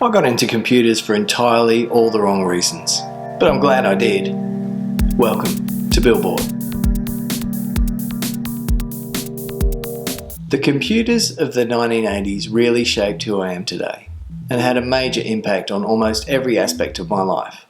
I got into computers for entirely all the wrong reasons, but I'm glad I did. Welcome to Billboard. The computers of the 1980s really shaped who I am today, and had a major impact on almost every aspect of my life.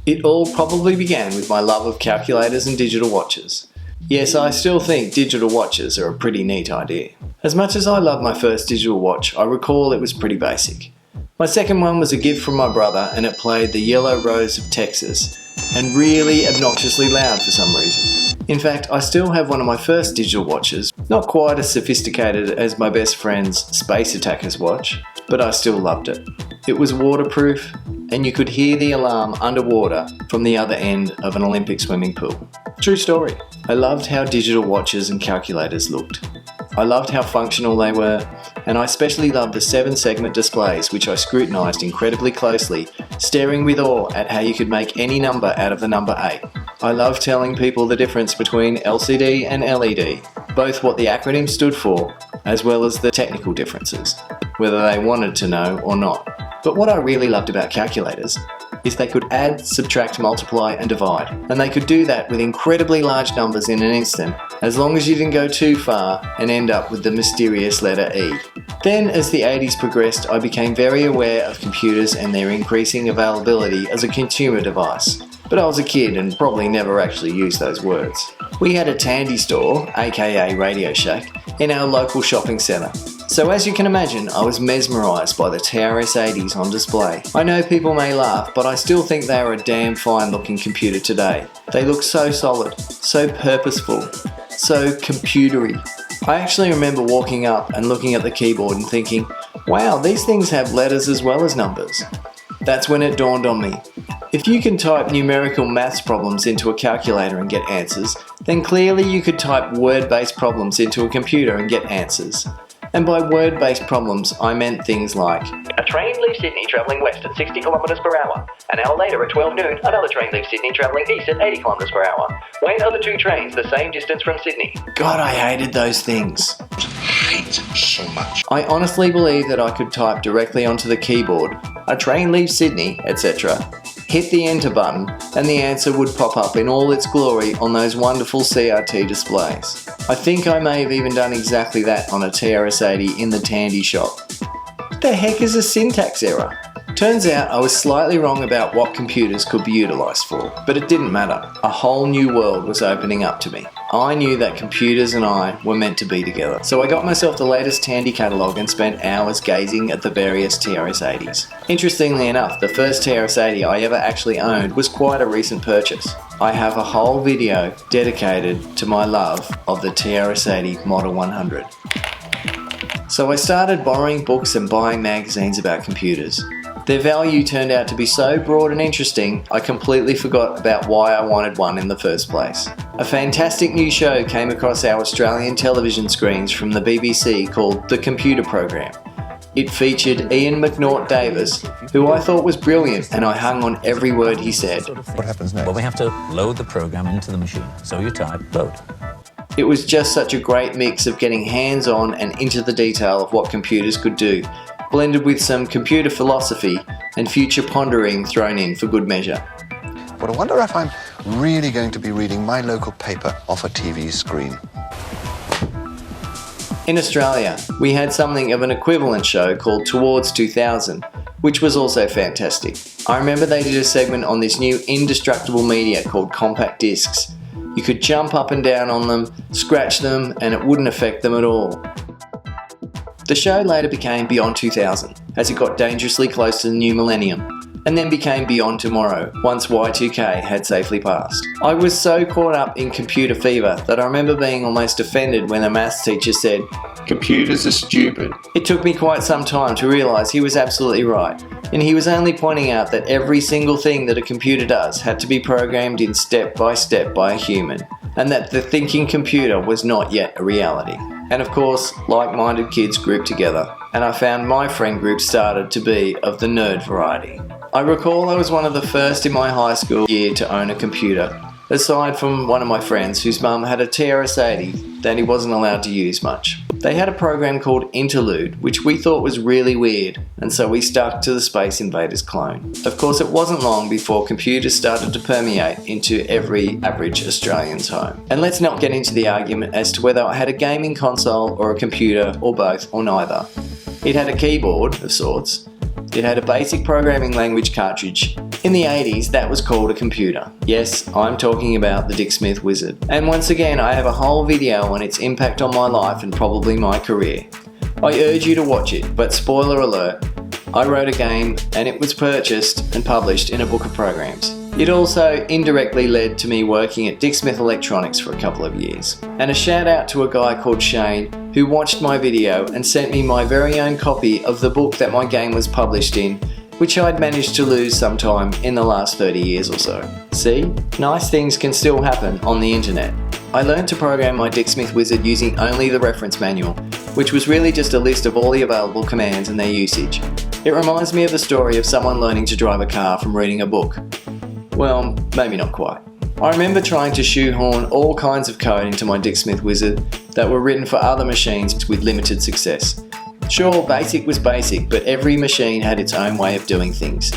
It all probably began with my love of calculators and digital watches. Yes, I still think digital watches are a pretty neat idea. As much as I loved my first digital watch, I recall it was pretty basic. My second one was a gift from my brother, and it played the Yellow Rose of Texas, and really obnoxiously loud for some reason. In fact, I still have one of my first digital watches, not quite as sophisticated as my best friend's Space Attacker's watch, but I still loved it. It was waterproof, and you could hear the alarm underwater from the other end of an Olympic swimming pool. True story. I loved how digital watches and calculators looked. I loved how functional they were, and I especially loved the 7-segment displays, which I scrutinised incredibly closely, staring with awe at how you could make any number out of the number 8. I loved telling people the difference between LCD and LED, both what the acronym stood for, as well as the technical differences, whether they wanted to know or not. But what I really loved about calculators is they could add, subtract, multiply and divide, and they could do that with incredibly large numbers in an instant, as long as you didn't go too far and end up with the mysterious letter E. Then, as the 80s progressed, I became very aware of computers and their increasing availability as a consumer device. But I was a kid and probably never actually used those words. We had a Tandy store, aka Radio Shack, in our local shopping centre. So as you can imagine, I was mesmerised by the TRS-80s on display. I know people may laugh, but I still think they are a damn fine looking computer today. They look so solid, so purposeful, so computery. I actually remember walking up and looking at the keyboard and thinking, wow, these things have letters as well as numbers. That's when it dawned on me. If you can type numerical maths problems into a calculator and get answers, then clearly you could type word-based problems into a computer and get answers. And by word-based problems, I meant things like, a train leaves Sydney travelling west at 60 km per hour. An hour later at 12 noon, another train leaves Sydney travelling east at 80 km per hour. When are the two trains the same distance from Sydney? God, I hated those things. Hate so much. I honestly believe that I could type directly onto the keyboard, a train leaves Sydney, etc., hit the enter button, and the answer would pop up in all its glory on those wonderful CRT displays. I think I may have even done exactly that on a TRS-80 in the Tandy shop. What the heck is a syntax error? Turns out I was slightly wrong about what computers could be utilised for, but it didn't matter. A whole new world was opening up to me. I knew that computers and I were meant to be together. So I got myself the latest Tandy catalogue and spent hours gazing at the various TRS-80s. Interestingly enough, the first TRS-80 I ever actually owned was quite a recent purchase. I have a whole video dedicated to my love of the TRS-80 Model 100. So I started borrowing books and buying magazines about computers. Their value turned out to be so broad and interesting, I completely forgot about why I wanted one in the first place. A fantastic new show came across our Australian television screens from the BBC called The Computer Program. It featured Ian McNaught-Davis, who I thought was brilliant, and I hung on every word he said. What happens next? Well, we have to load the program into the machine. So you type load. It was just such a great mix of getting hands-on and into the detail of what computers could do, blended with some computer philosophy and future pondering thrown in for good measure. But I wonder if I'm really going to be reading my local paper off a TV screen. In Australia, we had something of an equivalent show called Towards 2000, which was also fantastic. I remember they did a segment on this new indestructible media called compact discs. You could jump up and down on them, scratch them, and it wouldn't affect them at all. The show later became Beyond 2000, as it got dangerously close to the new millennium, and then became Beyond Tomorrow, once Y2K had safely passed. I was so caught up in computer fever that I remember being almost offended when a maths teacher said, "Computers are stupid." It took me quite some time to realise he was absolutely right, and he was only pointing out that every single thing that a computer does had to be programmed in step by a human, and that the thinking computer was not yet a reality. And of course, like-minded kids grouped together, and I found my friend group started to be of the nerd variety. I recall I was one of the first in my high school year to own a computer, aside from one of my friends whose mum had a TRS-80 that he wasn't allowed to use much. They had a program called Interlude, which we thought was really weird, and so we stuck to the Space Invaders clone. Of course, it wasn't long before computers started to permeate into every average Australian's home. And let's not get into the argument as to whether I had a gaming console or a computer or both or neither. It had a keyboard of sorts. It had a basic programming language cartridge. In the 80s, that was called a computer. Yes, I'm talking about the Dick Smith Wizard. And once again, I have a whole video on its impact on my life and probably my career. I urge you to watch it, but spoiler alert, I wrote a game and it was purchased and published in a book of programs. It also indirectly led to me working at Dick Smith Electronics for a couple of years. And a shout out to a guy called Shane who watched my video and sent me my very own copy of the book that my game was published in, which I'd managed to lose sometime in the last 30 years or so. See? Nice things can still happen on the internet. I learned to program my Dick Smith Wizard using only the reference manual, which was really just a list of all the available commands and their usage. It reminds me of the story of someone learning to drive a car from reading a book. Well, maybe not quite. I remember trying to shoehorn all kinds of code into my Dick Smith Wizard that were written for other machines with limited success. Sure, basic was basic, but every machine had its own way of doing things.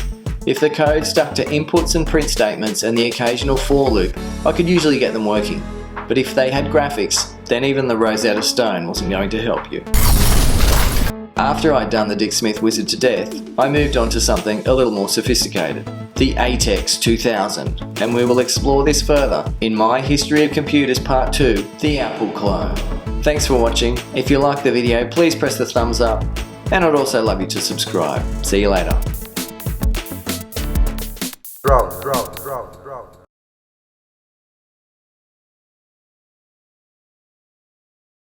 If the code stuck to inputs and print statements and the occasional for loop, I could usually get them working. But if they had graphics, then even the Rosetta Stone wasn't going to help you. After I'd done the Dick Smith Wizard to death, I moved on to something a little more sophisticated. The ATEX 2000, and we will explore this further in my History of Computers Part 2, the Apple clone. Thanks for watching. If you liked the video, please press the thumbs up, and I'd also love you to subscribe. See you later. Roll.